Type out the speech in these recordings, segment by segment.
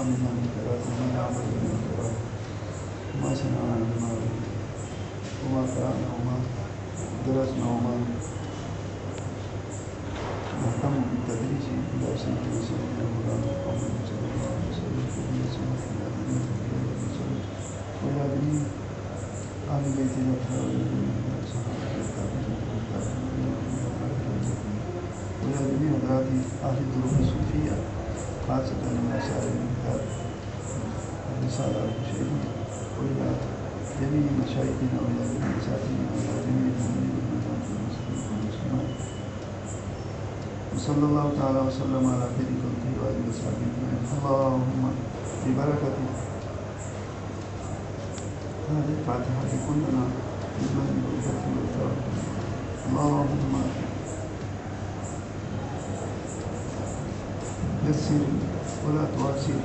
ممن كره ومن يعمل بما كره وما سمعنا بما وما قرأنا وما درسنا وما نهتم بالتدريس إلى سيدنا سيدنا مولانا محمد صلى الله عليه وسلم وإلى جميع أهل بيته الأطهار من الصحابة وإلى جميع حضرات أهل الظروف الصوفية خاصة من سائر الرسالة الشيخية وإلى جميع مشايخنا وإلى جميع أساتذتنا وإلى جميع المؤمنين والمسلمين وصلى الله تعالى وسلم على خير خلقه وآله وصحبه أجمعين. اللهم ببركة هذه الفاتحة كلنا ممن بالبركة والثواب. اللهم يسر ولا تعسر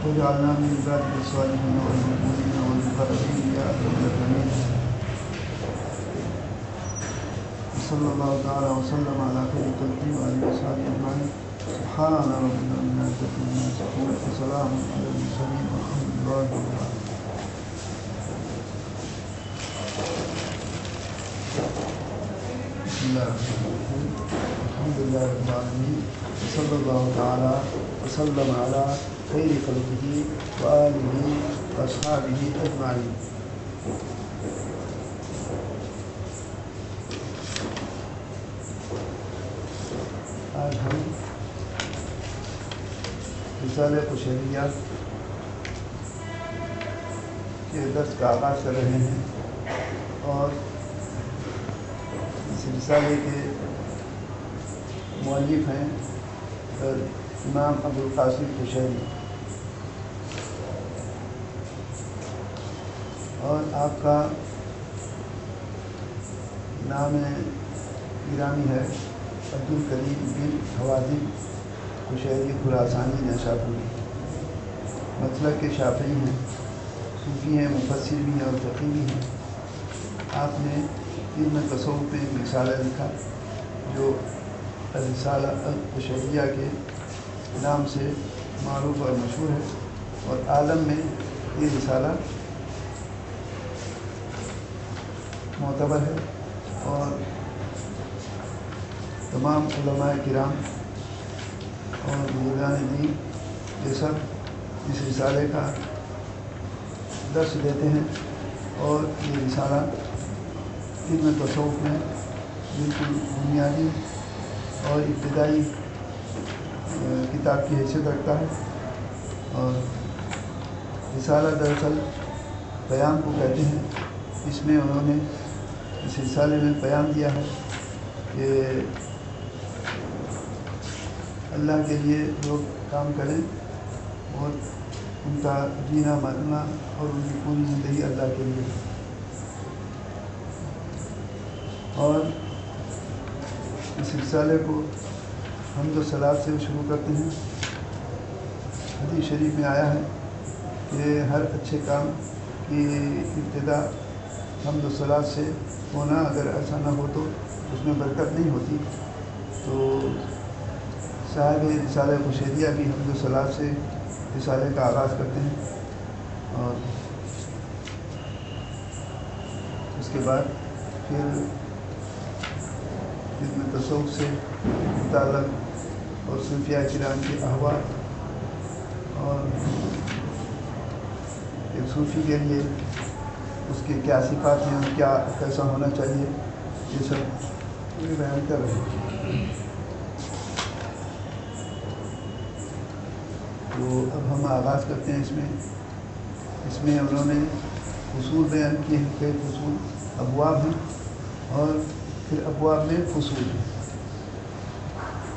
واجعلنا من عبادك الصالحين والمؤمنين والمقربين يا أكرم الأكرمين. صلى الله تعالى وسلم على خير خلقه وآله وصحبه أجمعين. سبحان ربك رب العزة عما يصفون وسلام على المرسلين والحمد لله رب العالمين. بسم الله الرحمن الرحيم. الحمد لله رب العالمين وصلى الله تعالى وسلم على خير خلقه وآله وأصحابه أجمعين. آج ہم رسالہ قشیریہ کے درس کا آغاز کر رہے ہیں اور اس رسالے کے مؤلف ہیں امام ابوالقاسم قشیری اور آپ کا نام گرامی ہے عبدالکریم بن حوازن قشیری خراسانی نیشاپوری. مسلک کے شافعی ہیں، صوفی ہیں، مفسر بھی ہیں اور فقیہ بھی ہیں. آپ نے علم تصوف میں ایک رسالہ لکھا جو رسالہ القشیریہ کے نام سے معروف اور مشہور ہے اور عالم میں یہ رسالہ معتبر ہے اور تمام علماء کرام اور بزرگان دین یہ سب اس رسالے کا درس دیتے ہیں اور یہ رسالہ علم تصوف میں بالکل بنیادی اور ابتدائی کتاب کی حیثیت رکھتا ہے. اور رسالہ دراصل بیان کو کہتے ہیں. اس میں انہوں نے اس رسالے میں بیان دیا ہے کہ اللہ کے لیے لوگ کام کریں اور ان کا جینا مرنا اور ان کی پوری زندگی اللہ کے لیے. اور اس رسالے کو حمد و ثناء سے شروع کرتے ہیں. حدیث شریف میں آیا ہے کہ ہر اچھے کام کی ابتدا حمد و ثناء سے ہونا، اگر ایسا نہ ہو تو اس میں برکت نہیں ہوتی. تو صاحب رسالہ قشیریہ بھی حمد و ثناء سے رسالے کا آغاز کرتے ہیں اور اس کے بعد پھر علم تصوف سے متعلق اور صوفیہ کرام کے احوال اور ایک صوفی کے لیے اس کے کیا صفات ہیں اور کیا کیسا ہونا چاہیے، یہ سب بیان کر رہے ہیں. تو اب ہم آغاز کرتے ہیں. اس میں انہوں نے فصول بیان کیے ہیں. کئی فصول ابواب ہیں اور پھر ابواب میں فصول ہیں.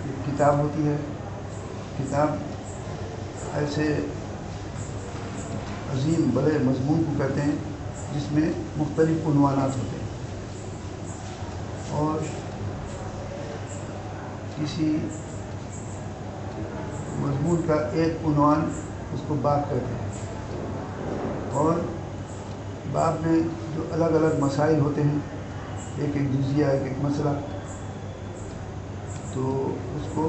ایک کتاب ہوتی ہے، کتاب ایسے عظیم بڑے مضمون کو کہتے ہیں جس میں مختلف عنوانات ہوتے ہیں اور کسی مضمون کا ایک عنوان اس کو باب کہتے ہیں اور باب میں جو الگ الگ مسائل ہوتے ہیں، ایک ایک جزیہ، ایک مسئلہ، تو اس کو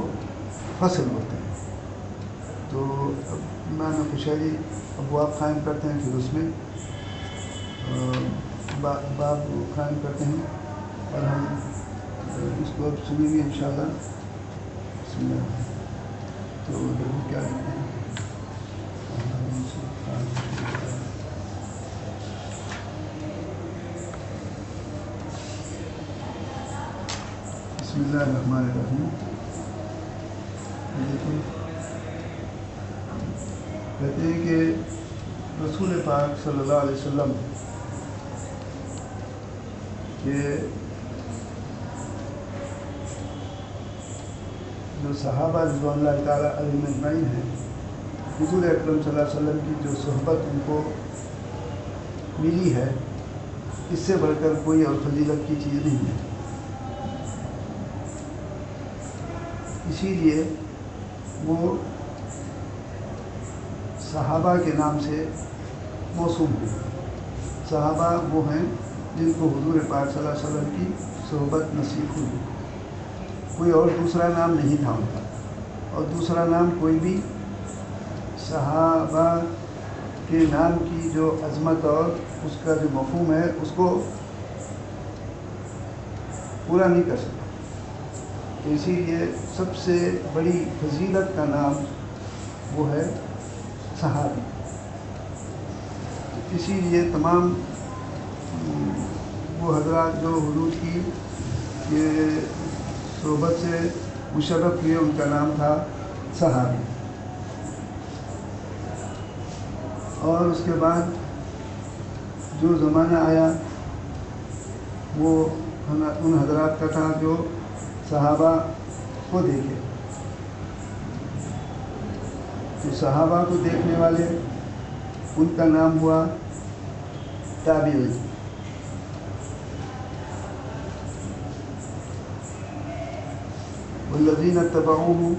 فصل ہوتے ہیں. تو امام کشیری ابواب قائم کرتے ہیں، پھر اس میں باب قائم کرتے ہیں، اور ہم اس کو اب سنیں گے انشاءاللہ۔ بسم اللہ۔ تو کیا لکھتے ہیں؟ بسم اللہ الرحمن الرحیم۔ کہتے ہیں کہ رسول پاک صلی اللہ علیہ وسلم کہ جو صحابہ رضوان اللہ تعالیٰ علیہم اجمعین ہیں، حضور اکرم صلی اللہ علیہ وسلم کی جو صحبت ان کو ملی ہے، اس سے بڑھ کر کوئی اور فضیلت کی چیز نہیں ہے۔ اسی لیے وہ صحابہ کے نام سے موسوم ہیں۔ صحابہ وہ ہیں جن کو حضور پاک صلی اللہ علیہ وسلم کی صحبت نصیب ہوئی، کوئی اور دوسرا نام نہیں تھا ان کا، اور دوسرا نام کوئی بھی صحابہ کے نام کی جو عظمت اور اس کا جو مفہوم ہے اس کو پورا نہیں کر سکتا۔ تو اسی لیے سب سے بڑی فضیلت کا نام وہ ہے صحابی۔ اسی لیے تمام وہ حضرات جو حضور کی یہ صحبت سے مشرف ہوئے، ان کا نام تھا صحابی۔ اور اس کے بعد جو زمانہ آیا وہ ان حضرات کا تھا جو صحابہ کو دیکھے، تو صحابہ کو دیکھنے والے ان کا نام ہوا تابعی۔ والذین اتبعوہم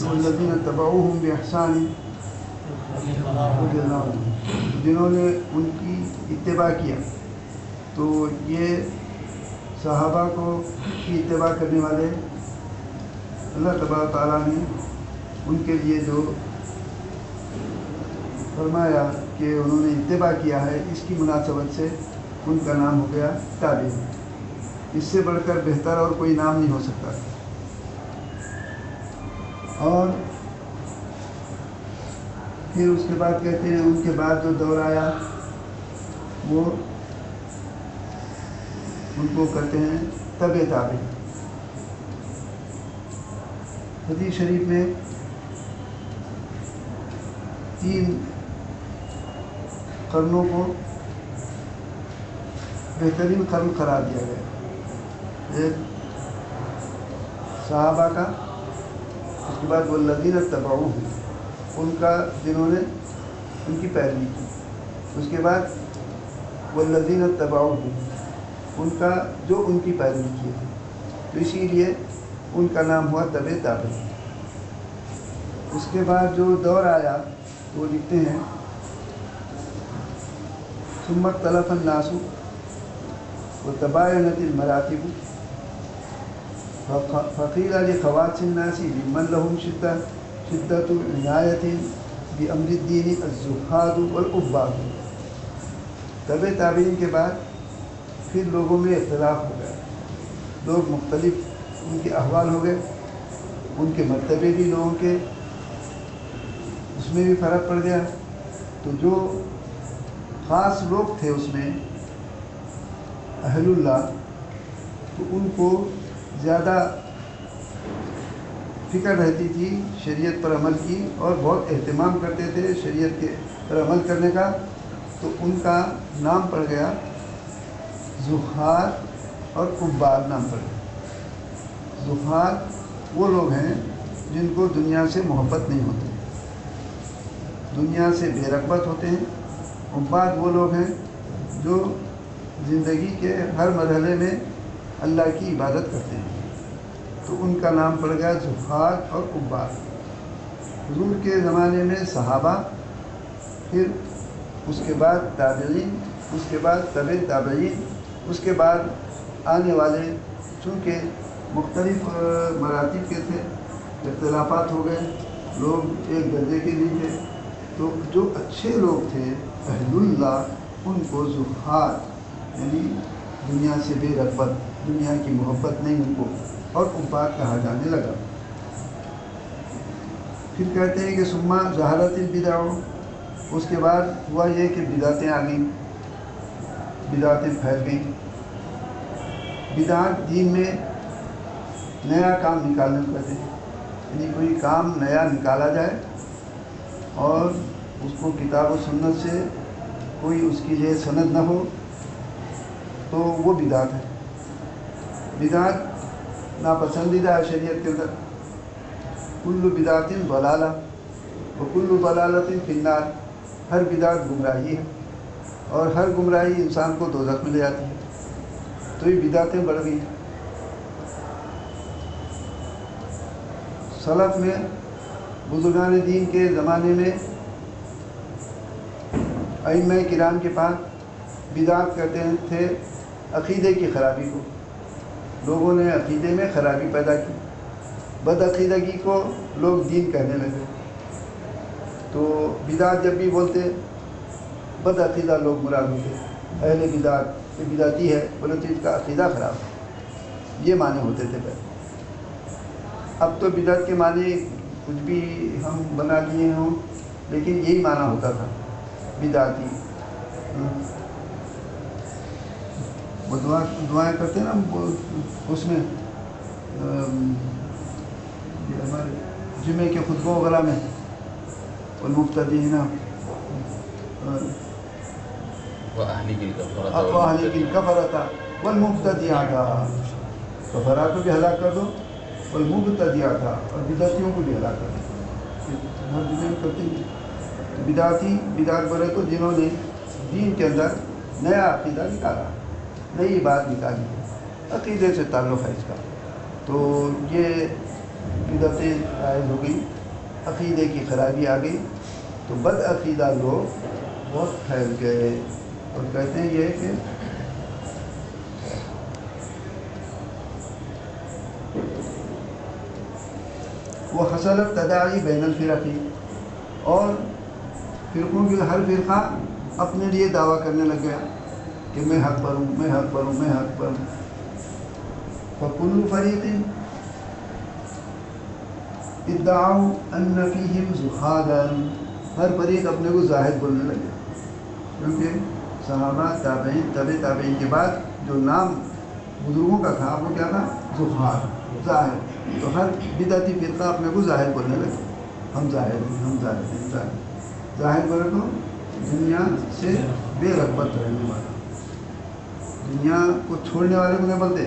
والذین اتبعوہم بإحسان رضی اللہ عنہم، جنہوں نے ان کی اتباع کیا، تو یہ صحابہ کو کی اتباع کرنے والے اللہ تبارک تعالیٰ نے ان کے لیے جو فرمایا کہ انہوں نے اتباع کیا ہے، اس کی مناسبت سے ان کا نام ہو گیا تابعی۔ اس سے بڑھ کر بہتر اور کوئی نام نہیں ہو سکتا۔ اور پھر اس کے بعد کہتے ہیں ان کے بعد جو دور آیا وہ ان کو کہتے ہیں تبع تابعی۔ حدیث شریف میں 3 قرنوں کو بہترین قرن قرار دیا گیا۔ ایک صحابہ کا، اس کے بعد والذین اتبعوہم، ان کا جنہوں نے ان کی پیروی کی، اس کے بعد والذین اتبعوہم، ان کا جو ان کی پیروی کی، تو اسی لیے ان کا نام ہوا تبع تابعی۔ اس کے بعد جو دور آیا تو وہ لکھتے ہیں ثم اختلف الناس وتباینت المراتب فقیل لخواص الناس ممن لهم شدت عنایت بامر الدین الزہاد والعباد۔ تبع تابعین کے بعد پھر لوگوں میں اختلاف ہو گیا، لوگ مختلف ان کے احوال ہو گئے، ان کے مرتبے بھی لوگوں کے اس میں بھی فرق پڑ گیا۔ تو جو خاص لوگ تھے اس میں اہل اللہ، تو ان کو زیادہ فکر رہتی تھی شریعت پر عمل کی، اور بہت اہتمام کرتے تھے شریعت کے پر عمل کرنے کا، تو ان کا نام پڑ گیا زہاد اور عباد نام پڑ گیا۔ زہاد وہ لوگ ہیں جن کو دنیا سے محبت نہیں ہوتی، دنیا سے بے رغبت ہوتے ہیں۔ عباد وہ لوگ ہیں جو زندگی کے ہر مرحلے میں اللہ کی عبادت کرتے ہیں، تو ان کا نام پڑ گیا زہاد اور عباد۔ حضور کے زمانے میں صحابہ، پھر اس کے بعد تابعین، اس کے بعد تبع تابعین، اس کے بعد آنے والے چونکہ مختلف مراتب کے تھے، اختلافات ہو گئے، لوگ ایک درجے کے نہیں تھے، تو جو اچھے لوگ تھے اہل اللہ ان کو زہاد یعنی دنیا سے بے رغبت، دنیا کی محبت نہیں ان کو، اور عباد کہا جانے لگا۔ پھر کہتے ہیں کہ ثم ظہرت البدع، اس کے بعد ہوا یہ کہ بدعتیں آ گئیں، بدعتیں پھیل گئیں۔ بدعت دین میں نیا کام نکالنا کہتے ہیں، یعنی کوئی کام نیا نکالا جائے اور اس کو کتاب و سنت سے کوئی اس کی جو سند نہ ہو تو وہ بدعت ہے۔ بدعت ناپسندیدہ ہے شریعت کے اندر۔ کل بدعت ضلالہ وکل ضلالۃ فی النار، ہر بدعت گمراہی ہے اور ہر گمراہی انسان کو دوزخ میں لے جاتی ہے۔ تو یہ بدعتیں بڑھ گئی۔ سلف میں بزرگان دین کے زمانے میں ائمہ کرام کے پاس بدعت کہتے تھے عقیدے کی خرابی کو۔ لوگوں نے عقیدے میں خرابی پیدا کی، بد عقیدگی کو لوگ دین کہنے لگے، تو بدعت جب بھی بولتے بد عقیدہ لوگ مراد ہوتے، اہل بدعت، یہ بدعتی ہے، بولے تو اس کا عقیدہ خراب ہے، یہ معنی ہوتے تھے پہلے۔ اب تو بدعت کے معنی کچھ بھی ہم بنا لیے ہوں، لیکن یہی معنی ہوتا تھا بدعتی۔ وہ دعائیں کرتے ہیں نا اس میں، ہمارے جمعے کے خطبوں وغیرہ میں، والمبتدئین وأهلك الكفرة والمبتدعات، کفرات کو بھی ہلاک کر دو، والمبتدعات، اور بدعتیوں کو بھی ہلاک کر دو۔ ہر دنیا میں کرتے ہیں بدعتی، بدعت بولے تو جنہوں نے دین کے اندر نیا عقیدہ نکالا، نئی بات نکالی، عقیدے سے تعلق ہے اس کا، تو یہ بدعتیں عائد ہو گئی، عقیدے کی خرابی آ گئی، تو بد عقیدہ لوگ بہت پھیل گئے۔ اور کہتے ہیں یہ کہ وہ حصلت تداعی بین الفرقی، اور فرقوں کی ہر فرقہ اپنے لیے دعویٰ کرنے لگ گیا کہ میں حق پر ہوں، میں حق پر ہوں، میں حق پر ہوں۔ فَكُلُّ فَرِيقٍ ادعوا ان فیہم زہادًا، ہر فریق اپنے کو زاہد بولنے لگے، کیونکہ صحابہ، تابعین، تبع تابعین کے بعد جو نام بزرگوں کا تھا وہ کیا تھا؟ زہاد، زاہد۔ تو ہر بدعتی فرقہ اپنے کو زاہد بولنے لگے، ہم زاہد ہیں، ہم زاہد ہیں، زاہد۔ زاہد بولے تو دنیا سے بے رغبت رہنے والا، دنیا کو چھوڑنے والے کو نہیں بولتے،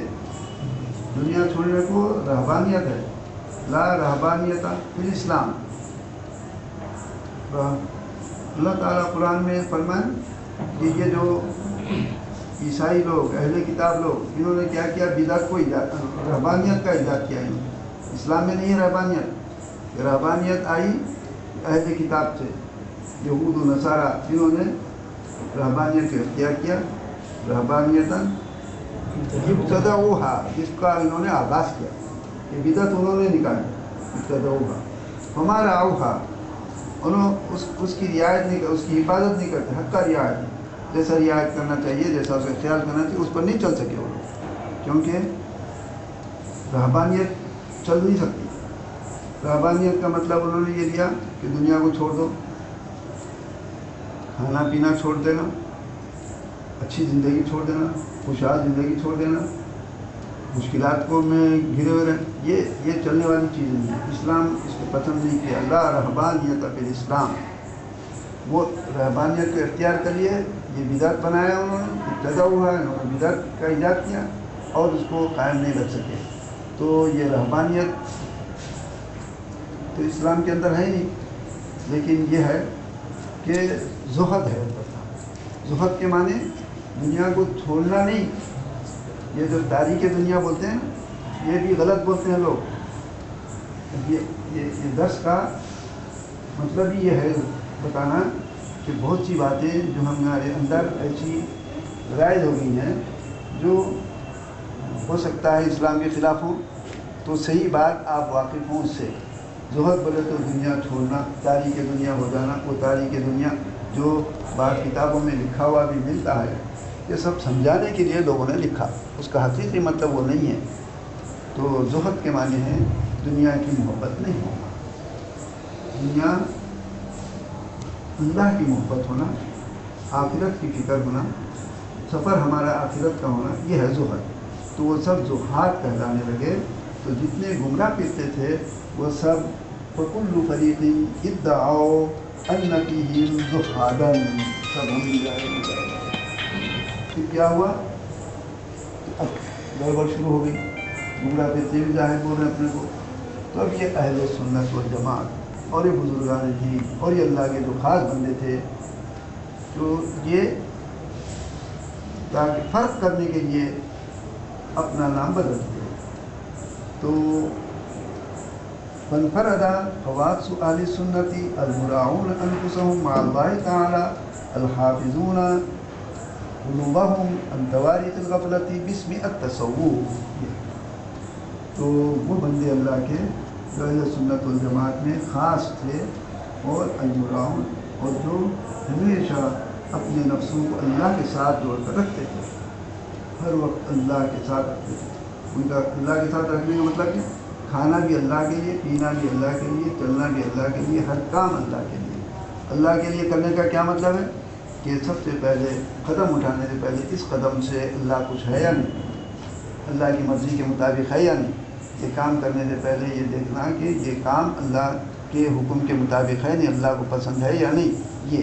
دنیا چھوڑنے کو رہبانیت ہے، لا رہبانیت فی الاسلام۔ اللہ تعالیٰ قرآن میں فرمائے کہ یہ جو عیسائی لوگ، اہل کتاب لوگ، انہوں نے کیا کیا؟ بدعت کو ایجاد، رہبانیت کا ایجاد کیا۔ اسلام میں نہیں ہے رہبانیت، رہبانیت آئی اہل کتاب سے، یہود و نصارہ، انہوں نے رہبانیت کو اختیار کیا، رہبانیتاً ابتدعوہا، جس کا انہوں نے آغاز کیا، یہ بدعت انہوں نے نکالی، ابتدعوہا فما رعوہا، انہوں اس کی رعایت نہیں، اس کی حفاظت نہیں کرتے، حق کا رعایت نہیں، جیسا رعایت کرنا چاہیے، جیسا اسے خیال کرنا چاہیے، اس پر نہیں چل سکے وہ لوگ، کیونکہ رہبانیت چل نہیں سکتی۔ رہبانیت کا مطلب انہوں نے یہ لیا کہ دنیا کو چھوڑ دو، کھانا پینا چھوڑ دینا، اچھی زندگی چھوڑ دینا، خوشحال زندگی چھوڑ دینا، مشکلات کو میں گھرے ہوئے رہے، یہ چلنے والی چیزیں ہیں۔ اسلام اس کو پسند نہیں کیا، لا رہبانیت فی الاسلام، وہ رہبانیت کو اختیار کر لیے، یہ بدعت بنایا انہوں نے، ابتدا ہوا ہے، انہوں نے بدعت کا ایجاد کیا اور اس کو قائم نہیں رکھ سکے۔ تو یہ رہبانیت تو اسلام کے اندر ہے ہی نہیں، لیکن یہ ہے کہ زہد ہے، زہد کے معنی دنیا کو چھوڑنا نہیں۔ یہ جو تاریخ دنیا بولتے ہیں، یہ بھی غلط بولتے ہیں لوگ۔ یہ درس کا مطلب ہی یہ ہے بتانا کہ بہت سی باتیں جو ہمارے اندر ایسی رائج ہو گئی ہیں جو ہو سکتا ہے اسلام کے خلاف ہوں، تو صحیح بات آپ واقف ہوں اس سے۔ زہد بولے تو دنیا چھوڑنا، تاریخ دنیا ہو جانا، وہ تاریخ دنیا جو بعض کتابوں میں لکھا ہوا بھی ملتا ہے، یہ سب سمجھانے کے لیے لوگوں نے لکھا، اس کا حقیقی مطلب وہ نہیں ہے۔ تو زہد کے معنی ہے دنیا کی محبت نہیں ہونا، دنیا اللہ کی محبت ہونا، آخرت کی فکر ہونا، سفر ہمارا آخرت کا ہونا، یہ ہے زہد۔ تو وہ سب زہاد کہلانے لگے، تو جتنے گمراہ پھرتے تھے وہ سب فَكُلُّ فَرِيقٍ ادَّعَوْا أَنَّ فِيهِمْ زُهَادًا، سب ہم پھر کیا ہوا؟ اب گڑبڑ شروع ہو گئی، گمراہ پھرتے بھی ظاہر بول رہے ہیں اپنے کو۔ تو اب یہ اہل سنت والجماعت اور یہ بزرگان دین اور یہ اللہ کے جو خاص بندے تھے، تو یہ تاکہ فرق کرنے کے لیے اپنا نام بدلتے، تو فانفرد خواص اہل السنت المراعون انفسهم مع اللہ تعالی الحافظون قلوبهم عن توارث الغفلۃ باسم التصوف۔ تو وہ بندے اللہ کے جو اہل سنت والجماعت میں خاص تھے، اور المراعون، اور جو ہمیشہ اپنے نفسوں کو اللہ کے ساتھ جوڑ کر رکھتے تھے، ہر وقت اللہ کے ساتھ رکھتے تھے۔ ان کا اللہ کے ساتھ رکھنے کا مطلب کہ کھانا بھی اللہ کے لیے، پینا بھی اللہ کے لیے، چلنا بھی اللہ کے لیے، ہر کام اللہ کے لیے۔ اللہ کے لیے کرنے کا کیا مطلب ہے کہ سب سے پہلے قدم اٹھانے سے پہلے اس قدم سے اللہ کچھ ہے یا نہیں، اللہ کی مرضی کے مطابق ہے یا نہیں۔ یہ کام کرنے سے پہلے یہ دیکھنا کہ یہ کام اللہ کے حکم کے مطابق ہے نہیں، اللہ کو پسند ہے یا نہیں۔ یہ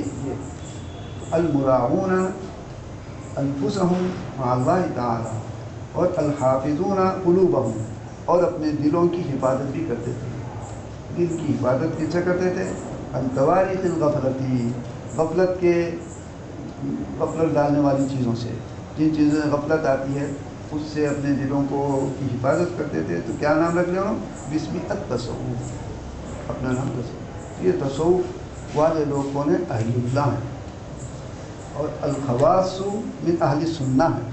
المراعون انفسهم مع اللہ تعالی، اور الحافظون قلوبهم، اور اپنے دلوں کی حفاظت بھی کرتے تھے۔ دل کی حفاظت کس سے کرتے تھے؟ عن توارث الغفلۃ، غفلت ڈالنے والی چیزوں سے، جن چیزوں میں غفلت آتی ہے اس سے اپنے دلوں کو کی حفاظت کرتے تھے۔ تو کیا نام رکھ لیں ہم؟ بسم التصوف، اپنا نام تصوف۔ یہ تصوف والے لوگ کون ہیں؟ اہل اللہ ہیں، اور الخواص من اہل سنہ ہیں،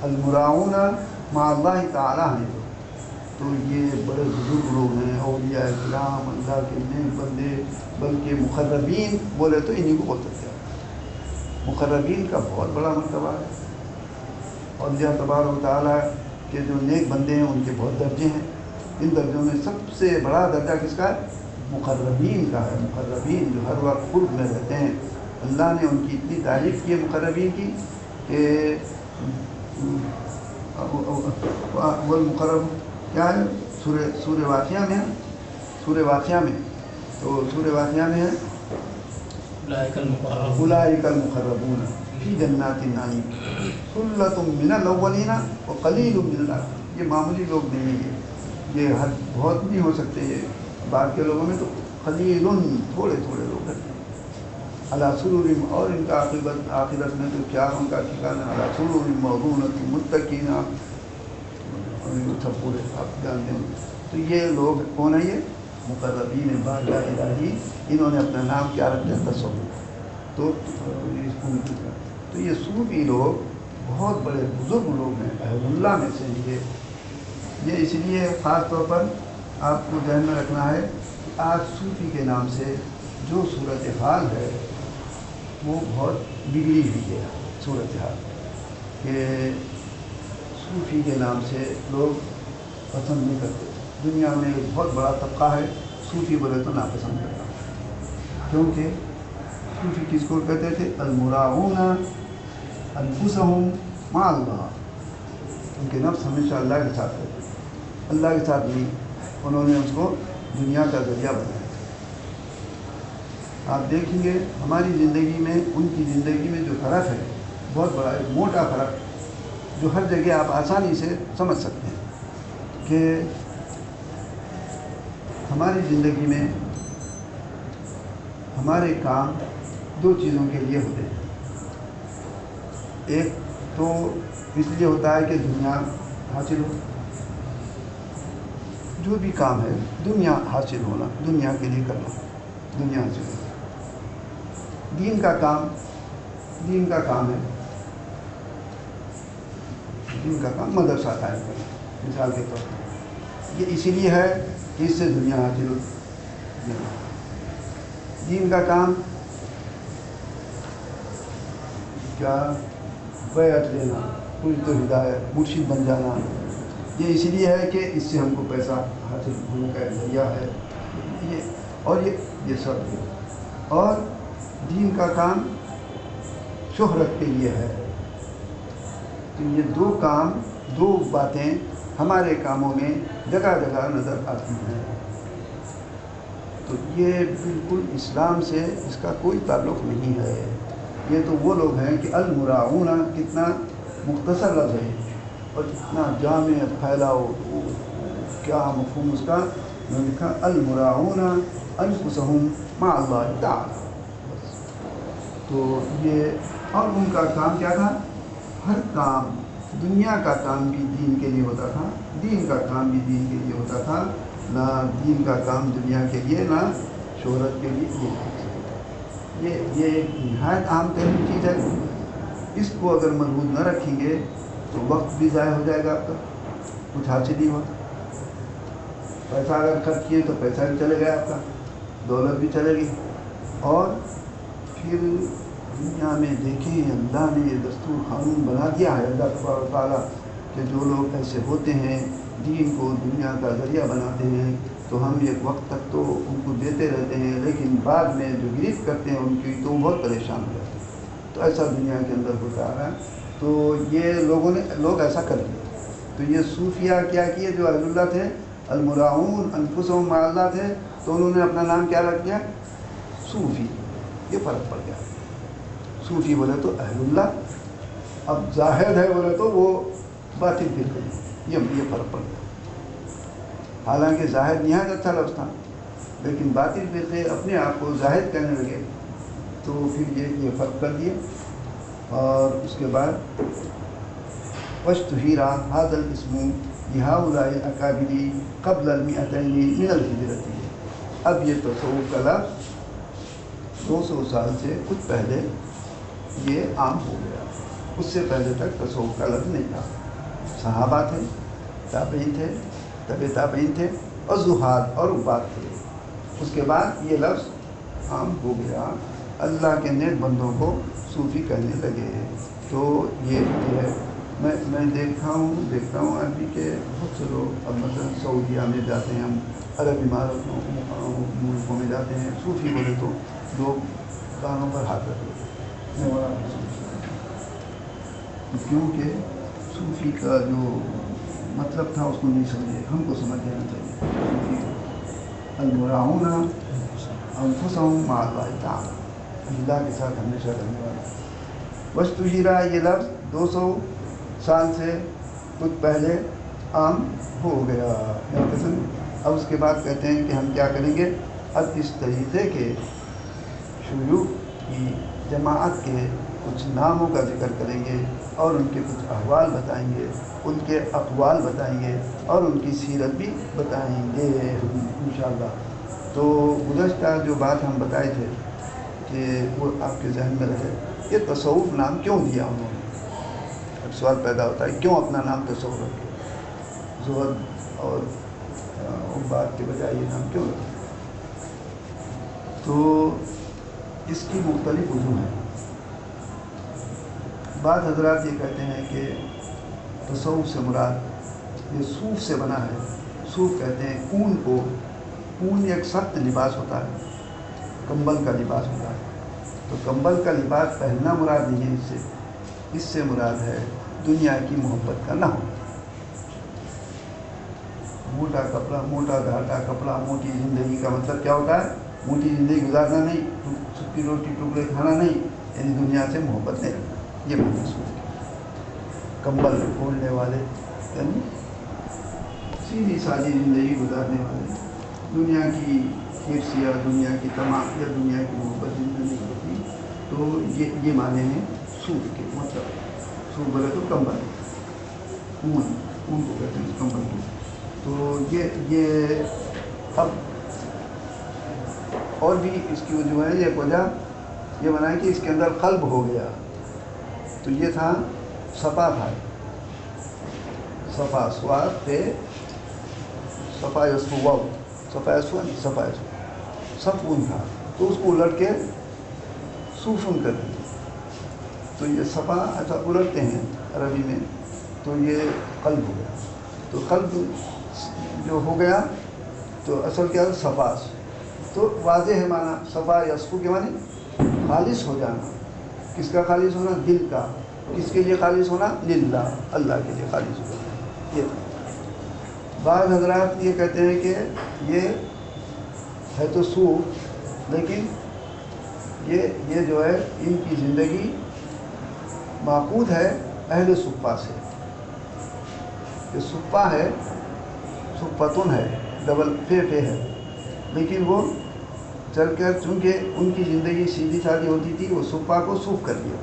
المراعون مع اللہ تعالیٰ ہیں۔ تو یہ بڑے بزرگ لوگ ہیں، اولیاء کرام، اللہ کے نیک بندے، بلکہ مقربین بولے تو انہیں کو بول سکتے ہیں۔ مقربین کا بہت بڑا مرتبہ ہے، اور اللہ تبارک و تعالیٰ کے جو نیک بندے ہیں ان کے بہت درجے ہیں۔ ان درجوں میں سب سے بڑا درجہ کس کا ہے؟ مقربین کا ہے۔ مقربین جو ہر وقت قرب میں رہتے ہیں، اللہ نے ان کی اتنی تعریف کی ہے مقربین کی کہ والمقرب کیا ہے؟ سورہ واقعہ میں ہے، سورہ واقعہ میں، تو سورہ واقعہ میں ہے اولئک المقربون فی جنات النعیم ثلۃ من الاولین وقلیل من الاخرین۔ یہ معمولی لوگ نہیں ہیں، یہ ہر بہت نہیں ہو سکتے، یہ بعد کے لوگوں میں تو قلیل، تھوڑے تھوڑے لوگ ہیں۔ علی سرور، اور ان کا آخرت میں تو کیا ان کا ٹھکانہ، علی سرور موضونۃ متکئین، سب پورے آپ جانتے ہیں۔ تو یہ لوگ کون ہیں؟ یہ مقربین بارگاہ الہی، انہوں نے اپنا نام کیا رکھ دیا؟ تصوف۔ تو یہ صوفی لوگ بہت بڑے بزرگ لوگ ہیں، اہل اللہ میں سے۔ یہ اس لیے خاص طور پر آپ کو ذہن میں رکھنا ہے کہ آج صوفی کے نام سے جو صورتحال ہے وہ بہت بگڑی ہوئی ہے صورتحال، کہ صوفی کے نام سے لوگ پسند نہیں کرتے۔ دنیا میں ایک بہت بڑا طبقہ ہے صوفی بولے تو ناپسند کرتا، کیونکہ صوفی کس کو کہتے تھے؟ المراعون انفسهم مع اللہ، ان کے نفس ہمیشہ اللہ کے ساتھ رہتے، اللہ کے ساتھ نہیں، انہوں نے اس کو دنیا کا ذریعہ بنایا۔ آپ دیکھیں گے ہماری زندگی میں ان کی زندگی میں جو فرق ہے بہت بڑا، ایک موٹا فرق جو ہر جگہ آپ آسانی سے سمجھ سکتے ہیں، کہ ہماری زندگی میں ہمارے کام دو چیزوں کے لیے ہوتے ہیں۔ ایک تو اس لیے ہوتا ہے کہ دنیا حاصل ہو، جو بھی کام ہے دنیا حاصل ہونا، دنیا کے لیے کرنا، دنیا حاصل ہونا۔ دین کا کام ہے دین کا کام مدرسہ قائم کرنا مثال کے طور پر، یہ اسی لیے ہے کہ اس سے دنیا حاصل ہوتی ہے۔ دین کا کام کیا بیعت لینا، کوئی تو ہدایت، مرشد بن جانا، یہ اسی لیے ہے کہ اس سے ہم کو پیسہ حاصل ہونے کا ذریعہ ہے، یہ سب۔ اور دین کا کام شہرت کے لیے ہے۔ تو یہ دو باتیں ہمارے کاموں میں جگہ جگہ نظر آتی ہیں۔ تو یہ بالکل اسلام سے اس کا کوئی تعلق نہیں ہے۔ یہ تو وہ لوگ ہیں کہ المراعون، کتنا مختصر لفظ ہے اور اتنا جامع پھیلاؤ، کیا مفہوم اس کا؟ میں نے لکھا المراعون انفسهم مع اللہ تعالی، تو یہ، اور ان کا کام کیا تھا؟ ہر کام، دنیا کا کام بھی دین کے لیے ہوتا تھا، دین کا کام بھی دین کے لیے ہوتا تھا، نہ دین کا کام دنیا کے لیے نہ شہرت کے لیے۔ یہ ایک نہایت عام ترین چیز ہے۔ اس کو اگر مربوط نہ رکھیں گے تو وقت بھی ضائع ہو جائے گا آپ کا، کچھ حاصل نہیں ہوا۔ پیسہ اگر خرچ کیے تو پیسہ بھی چلے گا آپ کا، دولت بھی چلے گی، اور پھر دنیا میں دیکھیں اللہ نے یہ دستور قانون بنا دیا ہے اللہ تبارک و تعالیٰ کہ جو لوگ ایسے ہوتے ہیں دین کو دنیا کا ذریعہ بناتے ہیں تو ہم ایک وقت تک تو ان کو دیتے رہتے ہیں، لیکن بعد میں جو گرفت کرتے ہیں ان کی تو بہت پریشان ہو جاتے ہیں۔ تو ایسا دنیا کے اندر ہوتا آ رہا ہے۔ تو یہ لوگ ایسا کر لیے۔ تو یہ صوفیہ کیا کیے جو اہل اللہ تھے، المراعون انفسهم مع اللہ تھے، تو انہوں نے اپنا نام کیا رکھ دیا؟ صوفی۔ یہ فرق پڑ گیا۔ صوفی بولے تو اہل اللہ، اب زاہد ہے بولے تو وہ باطل فرقے، یہ فرق پڑ گیا۔ حالانکہ زاہد نہایت اچھا لفظ تھا، لیکن باطل فرقے اپنے آپ کو زاہد کہنے لگے، تو پھر یہ فرق کر دیے۔ اور اس کے بعد واشتہر ھذا الاسم بہؤلاء الاکابر قبل المئتین من الہجرۃ۔ اب یہ تصوف کا لفظ 200 سال سے کچھ پہلے یہ عام ہو گیا۔ اس سے پہلے تک تصوف کا لفظ نہیں تھا۔ صحابہ تھے، تابعین تھے، تبع تابعین تھے، اور زہاد اور عباد تھے۔ اس کے بعد یہ لفظ عام ہو گیا، اللہ کے نیک بندوں کو صوفی کہنے لگے۔ تو یہ ہے، میں دیکھتا ہوں ابھی کہ بہت سے لوگ اب مثلا سعودیہ میں جاتے ہیں، ہم عرب امارتوں ملکوں میں جاتے ہیں، صوفی بولے تو لوگ کانوں پر ہاتھ رکھ لیتے ہیں، کیونکہ صوفی کا جو مطلب تھا اس کو نہیں سمجھے، ہم کو سمجھ لینا چاہیے۔ صوفی المراعون انفسهم مع اللہ تعالی، اللہ کے ساتھ ہمیشہ رہنے والا۔ واشتہر، یہ لفظ 200 سال سے کچھ پہلے عام ہو گیا۔ اب اس کے بعد کہتے ہیں کہ ہم کیا کریں گے؟ اب اس طریقے کے شیوخ کی جماعت کے کچھ ناموں کا ذکر کریں گے اور ان کے کچھ احوال بتائیں گے، ان کے اقوال بتائیں گے اور ان کی سیرت بھی بتائیں گے انشاءاللہ۔ تو گزشتہ جو بات ہم بتائے تھے کہ وہ آپ کے ذہن میں رہے، یہ تصوف نام کیوں دیا انہوں نے؟ اب سوال پیدا ہوتا ہے کیوں اپنا نام تصوف رکھے، زہد اور بات کے بجائے یہ نام کیوں رکھے؟ تو اس کی مختلف وجوہ ہیں۔ بعض حضرات یہ کہتے ہیں کہ تصوف سے مراد یہ صوف سے بنا ہے۔ صوف کہتے ہیں اون کو، اون ایک سخت لباس ہوتا ہے، کمبل کا لباس ہوتا ہے، تو کمبل کا لباس پہننا مراد نہیں ہے، اس سے مراد ہے دنیا کی محبت کا نہ ہو۔ موٹا کپڑا، موٹا گھاٹا کپڑا، موٹی زندگی کا مطلب کیا ہوتا ہے؟ موٹی زندگی گزارنا نہیں، سکی روٹی ٹکڑے کھانا نہیں، یعنی دنیا سے محبت نہیں رکھنا، یہ محسوس ہے۔ کمبل کھولنے والے یعنی سیدھی سادی زندگی گزارنے والے، دنیا کی حرص یا دنیا کی تمام یا دنیا کی محبت جن میں نہیں ہوتی، تو یہ معنی ہیں صوف کے مطلب۔ صوف بولے تو کمبل، اون کو کہتے ہیں کمبل کو۔ تو یہ اب اور بھی اس کی وجہ ہے، یہ وجہ یہ بنا ہے کہ اس کے اندر قلب ہو گیا، تو یہ تھا سپا تھا، صفا سواد پہ صفا یسفو واو صفا یسفو صفا یسفو سفون تھا تو اس کو الٹ کے سوفن کر دیا. تو یہ صفا ایسا الٹتے ہیں عربی میں تو یہ قلب ہو گیا. تو قلب جو ہو گیا تو اصل کیا ہے صفا. تو واضح ہے معنی صفا یسفو کے معنی خالص ہو جانا. کس کا خالص ہونا؟ دل کا. کس کے لیے خالص ہونا؟ للہ، اللہ کے لیے خالص ہو جانا. یہ بعض حضرات یہ کہتے ہیں کہ یہ ہے تو صوف، لیکن یہ جو ہے ان کی زندگی معقود ہے اہل صفا سے. یہ صفا ہے، صفتن ہے، ڈبل فے ہے، لیکن وہ چل کر چونکہ ان کی زندگی سیدھی سادھی ہوتی تھی وہ صفا کو صوف کر دیا.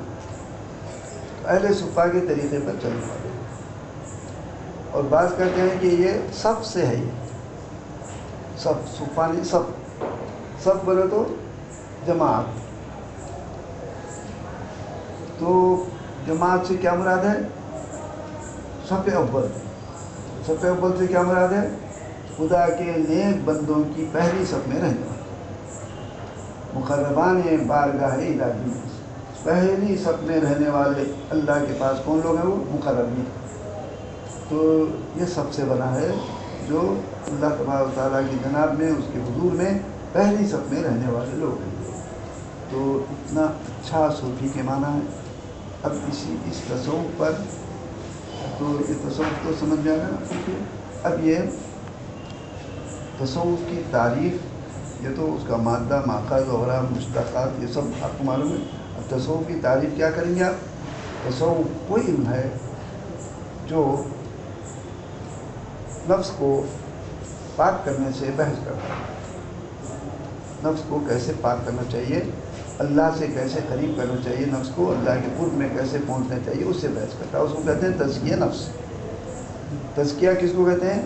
اہل صفا کے طریقے پر چلنے والے. اور بعض کہتے ہیں کہ یہ سب سے ہے. یہ سب صفا نہیں، سب بولے تو جماعت. تو جماعت سے کیا مراد ہے؟ صف اول. صف اول سے کیا مراد ہے؟ خدا کے نیک بندوں کی پہلی صف میں رہنے والے مقربان بارگاہ الہی، پہلی صف میں رہنے والے اللہ کے پاس کون لوگ ہیں؟ وہ مقربین. تو یہ سب سے بنا ہے جو اللہ تبارک و تعالیٰ کی جناب میں، اس کے حضور میں پہلی صف میں رہنے والے لوگ ہیں. تو اتنا اچھا صوفی کے معنی ہے. اب اس تصوف پر تو یہ تصوف تو سمجھ میں آ گیا نا. اب یہ تصوف کی تعریف، یہ تو اس کا مادہ ماخذ وغیرہ مشتقات یہ سب آپ کو معلوم ہے. اب تصوف کی تعریف کیا کریں گے آپ؟ تصوف کوئی علم ہے جو نفس کو پاک کرنے سے بحث کرتا ہے. نفس کو کیسے پاک کرنا چاہیے، اللہ سے کیسے قریب کرنا چاہیے، نفس کو اللہ کے قرب میں کیسے پہنچنا چاہیے، اس سے بحث کرتا ہے. اس کو کہتے ہیں تزکیہ نفس. تزکیہ کس کو کہتے ہیں؟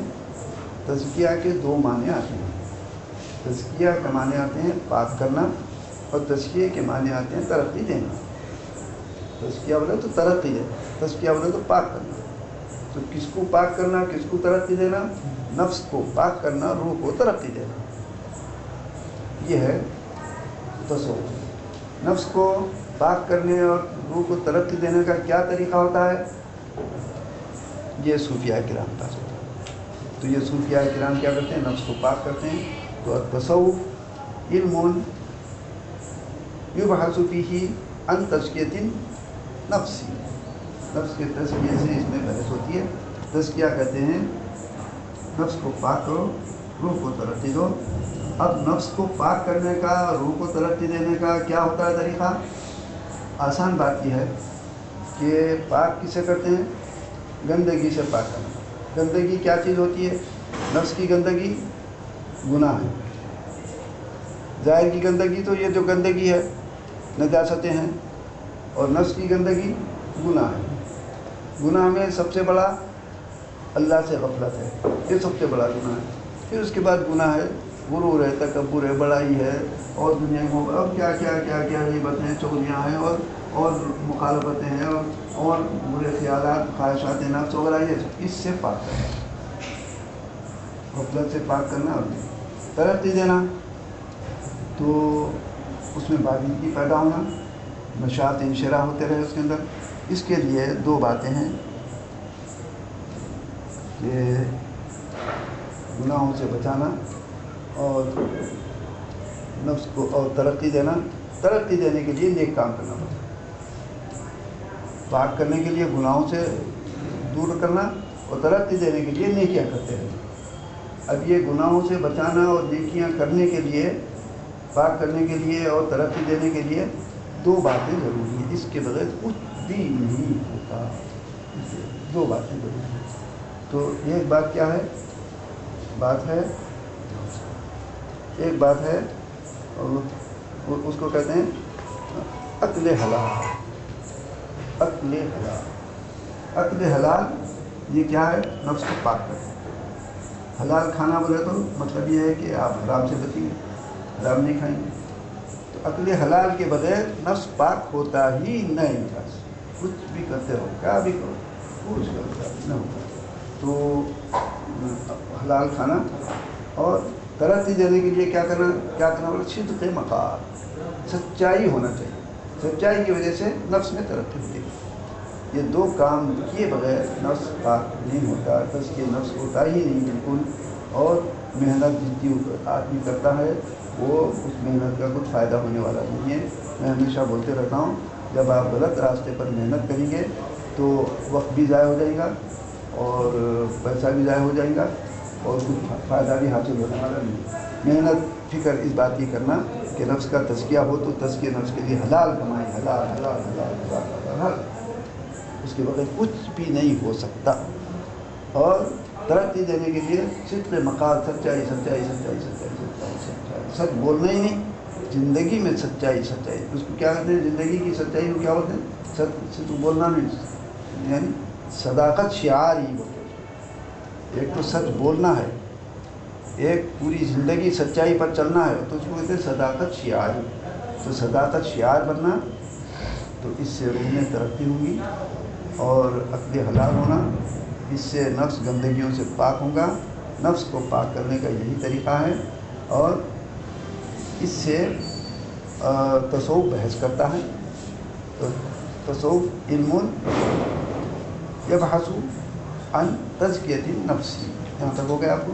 تزکیہ کے دو معنی آتے ہیں. تزکیہ کے معنی آتے ہیں پاک کرنا، اور تزکیہ کے معنی آتے ہیں ترقی دینا. تزکیہ بولے تو ترقی دینا، تزکیہ بولے تو پاک کرنا. تو کس کو پاک کرنا، کس کو ترقی دینا؟ نفس کو پاک کرنا، روح کو ترقی دینا. یہ ہے تصوف. نفس کو پاک کرنے اور روح کو ترقی دینے کا کیا طریقہ ہوتا ہے؟ یہ صوفیاء کرام کا ہوتا ہے. تو یہ صوفیاء کرام کیا کرتے ہیں؟ نفس کو پاک کرتے ہیں. تو تصوف علم یبحث فیہ عن تزکیۃ النفس. نفس کے تزکیے سے اس میں بحث ہوتی ہے. تزکیہ کہتے ہیں نفس کو پاک کرو، روح کو ترقی دو. اب نفس کو پاک کرنے کا، روح کو ترقی دینے کا کیا ہوتا ہے طریقہ؟ آسان بات یہ ہے کہ پاک کسے کرتے ہیں؟ گندگی سے پاک کرنا. گندگی کیا چیز ہوتی ہے؟ نفس کی گندگی گناہ ہے. ظاہر کی گندگی تو یہ جو گندگی ہے نجاستیں ہیں، اور نفس کی گندگی گناہ ہے. گناہ میں سب سے بڑا اللہ سے غفلت ہے، یہ سب سے بڑا گناہ ہے. پھر اس کے بعد گناہ ہے غرور ہے، تکبر ہے، بڑائی ہے، اور دنیا میں اب کیا غیبتیں ہیں، چغلیاں ہیں، اور مخالفتیں ہیں، اور برے خیالات، خواہشات نفس وغیرہ. یہ اس سے پاک کرنا، غفلت سے پاک کرنا. اور ترقی دینا تو اس میں باریکی پیدا ہونا، نشاط انشراح ہوتے رہے اس کے اندر. اس کے لیے دو باتیں ہیں کہ گناہوں سے بچانا اور نفس کو اور ترقی دینا. ترقی دینے کے لیے نیک کام کرنا پڑتا ہے. پاک کرنے کے لیے گناہوں سے دور کرنا، اور ترقی دینے کے لیے نیکیاں کرتے رہنا. اب یہ گناہوں سے بچانا اور نیکیاں کرنے کے لیے، پاک کرنے کے لیے اور ترقی دینے کے لیے دو باتیں ضروری ہیں. اس کے بغیر کچھ بھی نہیں ہوتا. دو باتیں ضروری ہیں. تو یہ ایک بات کیا ہے؟ ایک بات ہے اور اس کو کہتے ہیں عقل حلال. عقل حلال یہ کیا ہے؟ نفس کو پاک کرنا. حلال کھانا بولے تو مطلب یہ ہے کہ آپ حرام سے بچیں گے، حرام نہیں کھائیں گے. تو عقل حلال کے بغیر نفس پاک ہوتا ہی نہیں. کچھ بھی کرتے رہو، کیا بھی کرو، کچھ کرتا نہ ہوتا. تو حلال کھانا، اور ترقی دینے کے لیے کیا کرنا بولے صدق مقال، سچائی ہونا چاہیے. سچائی کی وجہ سے نفس میں ترقی ہوتی ہے. یہ دو کام کیے بغیر نفس پاک نہیں ہوتا، تزکیہ نفس ہوتا ہی نہیں بالکل. اور محنت جتنی آدمی کرتا ہے وہ اس محنت کا کچھ فائدہ ہونے والا نہیں ہے. میں ہمیشہ بولتے رہتا ہوں جب آپ غلط راستے پر محنت کریں گے تو وقت بھی ضائع ہو جائے گا اور پیسہ بھی ضائع ہو جائے گا اور کچھ فائدہ بھی حاصل ہونے والا نہیں. محنت فکر اس بات کی کرنا کہ نفس کا تزکیہ ہو تو تزکیہ نفس کے لیے حلال کمائی، حلال حلال حلال حلال حلال، اس کے بغیر کچھ بھی نہیں ہو سکتا. اور ترقی دینے کے لیے صدق مقال، سچائی سچائی سچائی سچائی سچائی سچائی، سچ بولنا ہی نہیں، زندگی میں سچائی سچائی. اس کو کیا کہتے ہیں؟ زندگی کی سچائی کو کیا بولتے ہیں؟ سچ بولنا نہیں، یعنی صداقت شعار ہی بولتے ہیں. ایک تو سچ بولنا ہے، ایک پوری زندگی سچائی پر چلنا ہے، تو اس کو کہتے ہیں صداقت شعار. تو صداقت شعار بننا، تو اس سے روح میں ترقی ہوگی اور عقل حلال ہونا، اس سے نفس گندگیوں سے پاک ہوگا. نفس کو پاک کرنے کا یہی طریقہ ہے. اور اس سے تصوف بحث کرتا ہے. تو تصوف علم یبحث عن تزکیۃ النفس. یہاں تک ہو گیا آپ کو.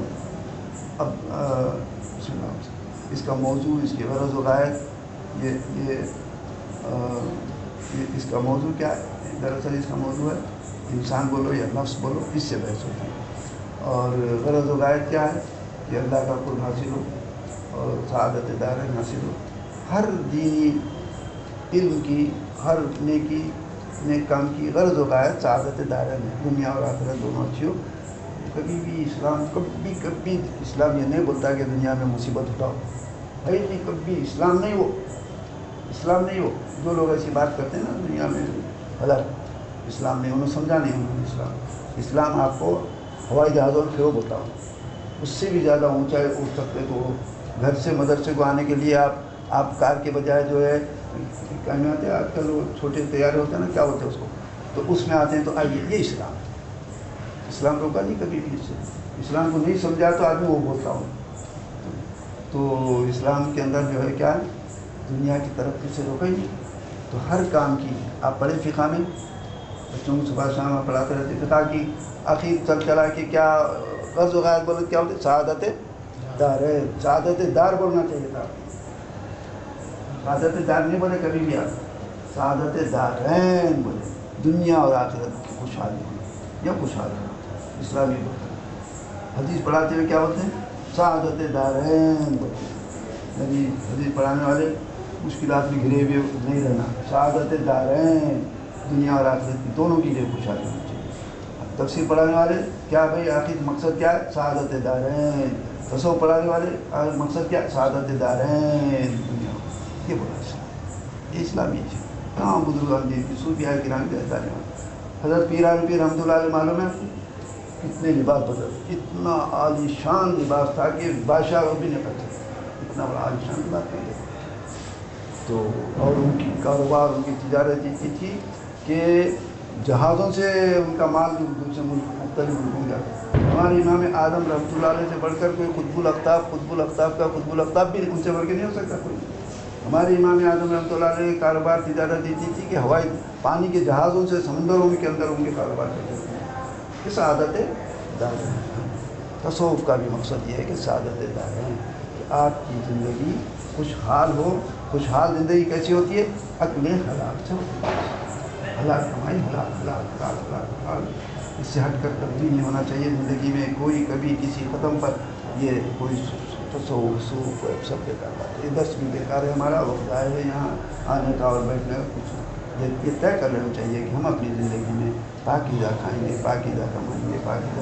اب بسم اللہ، اس کا موضوع، اس کی غرض و غایت، یہ اس کا موضوع کیا ہے؟ دراصل اس کا موضوع ہے انسان بولو یا نفس بولو، اس سے بحث ہوتی ہے. اور غرض و غایت کیا ہے؟ کہ اللہ کا قرب حاصل ہو اور سعادت دارین حاصل ہو. ہر دینی علم کی، ہر نیک کام کی غرض و غایت سعادت دارین ہے، دنیا اور آخرت دونوں اچھی ہو. کبھی بھی اسلام کبھی اسلام یہ نہیں بولتا کہ دنیا میں مصیبت اٹھاؤ. ہے نہیں، کبھی اسلام نہیں ہو. جو لوگ ایسی بات کرتے ہیں نا دنیا میں غلط، اسلام نہیں، انہوں سمجھا نہیں انہوں نے. اسلام آپ کو ہوائی جہازوں میں پھرو بولتا ہوں، اس سے بھی زیادہ اونچائی اٹھ سکتے. تو گھر سے مدرسے کو آنے کے لیے آپ کار کے بجائے جو ہے کیا میں آتے ہیں آج کل وہ چھوٹے طیارے ہوتے ہیں نا، کیا ہوتے ہیں اس کو، تو اس میں آتے ہیں. تو آئیے، یہ اسلام روکا نہیں کبھی بھی. اسلام کو نہیں سمجھا تو آدمی وہ بولتا ہوں. تو اسلام کے اندر جو ہے کیا ہے، دنیا کی ترقی سے روکا ہی نہیں. تو ہر کام کی آپ پڑھیں فقہ میں، بچوں کو صبح شام آپ پڑھاتے رہتے. فقہ کی آخر چل چلا کہ کیا غرض و غایت بولے، کیا بولتے؟ سعادت دارین. سعادت دار بولنا چاہیے تھا، سعادت دار نہیں بولے کبھی بھی. آپ سعادت دارین بولے، دنیا اور آخرت کی خوشحالی ہونا یا خوشحالی ہونا. اسلامی حدیث پڑھاتے ہوئے کیا بولتے ہیں؟ سعادت دارین بولتے ہیں. یعنی حدیث پڑھانے والے مشکلات میں گھرے ہوئے نہیں رہنا. سعادت دارین، دنیا اور آخرت کی دونوں کے لیے خوشحالی ہونی چاہیے. تفسیر پڑھانے والے کیا بھائی آخر مقصد کیا ہے؟ سعادت دارین. تصوف پڑھانے والے آخر مقصد کیا ہے؟ سعادت دارین دنیا. یہ بولا اسلام، یہ اسلامی ہے. تمام بزرگان دین کی صوفیاء کرام کے احترام. حضرت پیران پیر رحمۃ اللہ علیہ معلوم ہے کتنے لباس بدل، اتنا عالی شان لباس تھا کہ بادشاہ بھی نہیں کرتے، اتنا بڑا عالی شان لباس پہنتے. تو اور ان کی کاروبار، ان کی تجارت اتنی تھی کہ جہازوں سے ان کا مال دوسرے مختلف ملکوں میں جاتا. ہمارے امام اعظم رحمۃ اللہ علیہ سے بڑھ کر کوئی قطب الاقطاب بھی ان سے بڑھ کے نہیں ہو سکتا کوئی. ہمارے امام اعظم رحمۃ اللہ علیہ کی کاروبار تجارت اتنی تھی کہ ہوائی پانی کے جہازوں سے سمندروں کے اندر ان کے کاروبار کرتے تھے. یہ سعادت دارین. تصوف کا بھی مقصد یہ ہے کہ سعادت دارین، کہ آپ کی زندگی خوشحال ہو. خوشحال زندگی کیسی ہوتی ہے؟ عقل حلال سے ہوتی ہے. حلال کمائی، حلال حلال حلال حلال حلال. اس سے ہٹ کر تبدیل نہیں ہونا چاہیے زندگی میں. کوئی کبھی کسی قدم پر یہ کوئی تصوف سب بیکار بات ہے. یہ درس بھی بیکار ہے. ہمارا وقت ضائع ہے یہاں آنے کا اور بیٹھنے کا. کچھ یہ طے کر لینا چاہیے کہ ہم اپنی زندگی میں پاکیزہ کھائیں گے، پاکیزہ کمائیں گے، پاکیزہ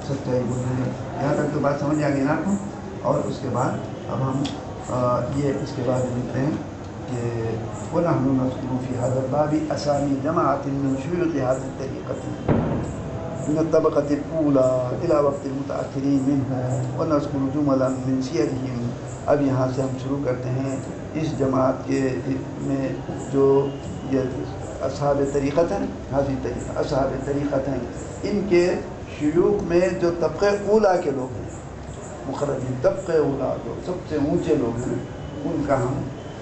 سچائی بولیں گے. یہاں تک تو بات سمجھ آ گئی نا آپ کو. اور اس کے بعد اب ہم یہ اس کے بعد لکھتے ہیں کہ وَنَحْنُ نَذْكُرُ فِي هَذَا الْبَابِ أَسَامِي جَمَاعَةٍ مِّن شُيُوخِ هَذِهِ الطَّرِيقَةِ مِنَ الطَّبَقَةِ الْأُولَىٰ إِلَىٰ وَقْتِ الْمُتَأَخِّرِينَ مِنْهُمْ وَنَذْكُرُ جُمَلًا مِّن سِيَرِهِمْ. اب یہاں سے ہم شروع کرتے ہیں اس جماعت کے میں جو یہ اصحاب طریقت ہیں، حاضی طریقہ اصحاب طریقت ہیں، ان کے شیوخ میں جو طبقہ اولا کے لوگ ہیں، مخرجین طبقہ اولا جو سب سے اونچے لوگ ہیں، ان کا ہم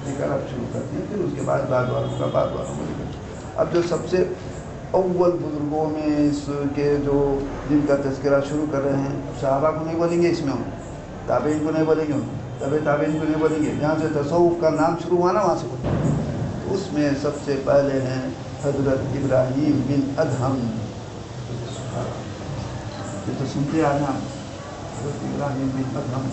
ذکر اب شروع کرتے ہیں، پھر اس کے بعد بعد والوں کا بعد والوں کا ذکر۔ اب جو سب سے اول بزرگوں میں اس کے جو جن کا تذکرہ شروع کر رہے ہیں، صحابہ کو نہیں بولیں گے، اس میں ہم تابعین کو نہیں بولیں گے، تابعین کو نہیں بولیں گے، جہاں سے تصوف کا نام شروع ہوا نا وہاں سے بولیں گے۔ تو اس میں سب سے پہلے ہیں حضرت ابراہیم بن ادہم، یہ تو سنتے آ جائیں، حضرت ابراہیم بن ادہم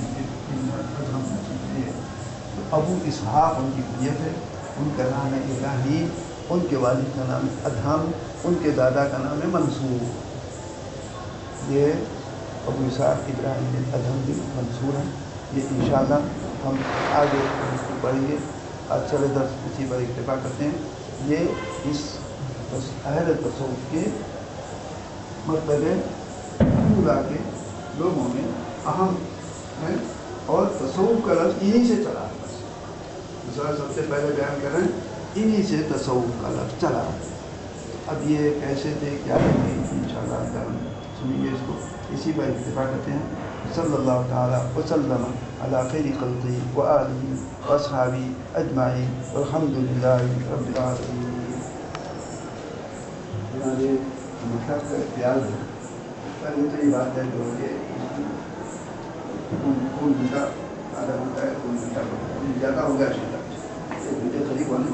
ابو اسحاق ان کی کنیت ہے، ان کا نام ہے ابراہیم، ان کے والد کا نام ہے ادہم، ان کے دادا کا نام ہے منصور۔ یہ ابو اسحاق ابراہیم بن ادہم بن منصور ہیں۔ یہ انشاءاللہ ہم آگے پڑھیں گے۔ آج چلے درس اسی پر اکتفا کرتے ہیں۔ یہ اس اہل تصوف کے مرتبے اولا کے لوگوں میں اہم ہیں، اور تصوف کا لفظ انہی سے چلا ہے۔ بس دوسرا سب سے پہلے بیان کر رہے ہیں، انہی سے تصوف کا لفظ چلا ہے۔ اب یہ کیسے تھے، کیا تھے، انشاءاللہ ہم سنیں گے اس کو، اسی پر اکتفا کرتے ہیں۔ صلی اللہ تعالیٰ وسلم علی خیر خلقہ وآلہ واصحابہ اجمعین والحمد للہ رب العالمین۔ ہمارے مطلب کا اختیار ہے، پہلے تو یہ بات ہے جو کہ کون گھنٹہ آدھا گھنٹہ ہے، کون گھنٹہ زیادہ ہو گیا، ایک گھنٹے قریب ہونے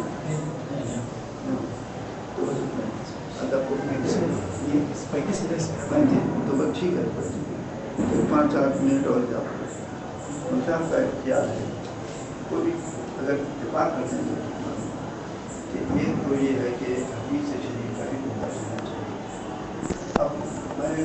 تو بس ٹھیک ہے، 5-8 منٹ اور زیادہ مطلب کا اختیار ہے۔ تو بھی اگر اتفاق کرتے ہیں کہ ایک تو یہ ہے کہ حدیث شریف کا بھی گزارش ہونا چاہیے۔ اب میں